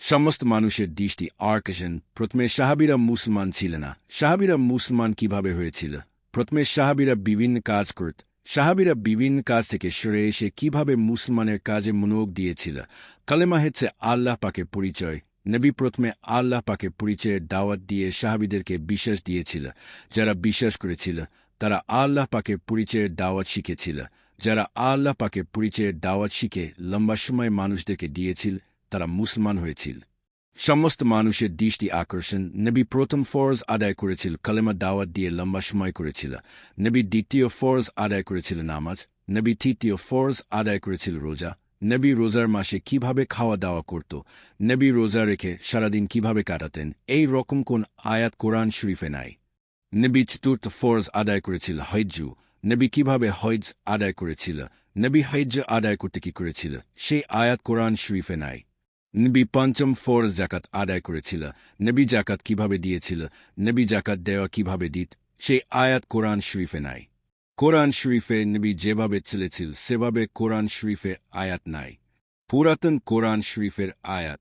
সমস্ত মানুষের দৃষ্টি আকর্ষণ। প্রথমে সাহাবীরা মুসলমান ছিল না। সাহাবীরা মুসলমান কিভাবে হয়েছিল? প্রথমে সাহাবীরা বিভিন্ন কাজ করত। সাহাবীরা বিভিন্ন কাজ থেকে সরে এসে কিভাবে মুসলমানের কাজে মনোযোগ দিয়েছিল? কালেমা হচ্ছে আল্লাহ পাকের পরিচয়। নবী প্রথমে আল্লাহ পাকের পরিচয়ের দাওয়াত দিয়ে সাহাবীদেরকে বিশ্বাস দিয়েছিল। যারা বিশ্বাস করেছিল তারা আল্লাহ পাকের পরিচয়ের দাওয়াত শিখেছিল। যারা আল্লাহ পাকের পরিচয়ের দাওয়াত শিখে লম্বা সময় মানুষদেরকে দিয়েছিল তারা মুসলমান হয়েছিল। সমস্ত মানুষের দৃষ্টি আকর্ষণ। নবী প্রথম ফরজ আদায় করেছিল কালেমা দাওয়াত দিয়ে লম্বা সময় করেছিল। নবী দ্বিতীয় ফরজ আদায় করেছিল নামাজ। নবী তৃতীয় ফরজ আদায় করেছিল রোজা। নবী রোজার মাসে কিভাবে খাওয়া দাওয়া করত? নবী রোজা রেখে সারাদিন কিভাবে কাটাতেন? এই রকম কোন আয়াত কোরআন শরীফে নাই। নবী চতুর্থ ফরজ আদায় করেছিল হজ্জ। নবী কিভাবে হজ্জ আদায় করেছিল? নবী হজ্জ আদায় করতে কি করেছিল? সেই আয়াত কোরআন শরীফে নাই। নবী পঞ্চম ফরজ জাকাত আদায় করেছিল। নবী জাকাত কিভাবে দিয়েছিল? নবী জাকাত দেওয়া কিভাবে দিত? সেই আয়াত কোরআন শরীফে নাই। কোরআন শরীফে নবী যেভাবে চলেছিল সেভাবে কোরআন শরীফে আয়াত নাই। পুরাতন কোরআন শরীফের আয়াত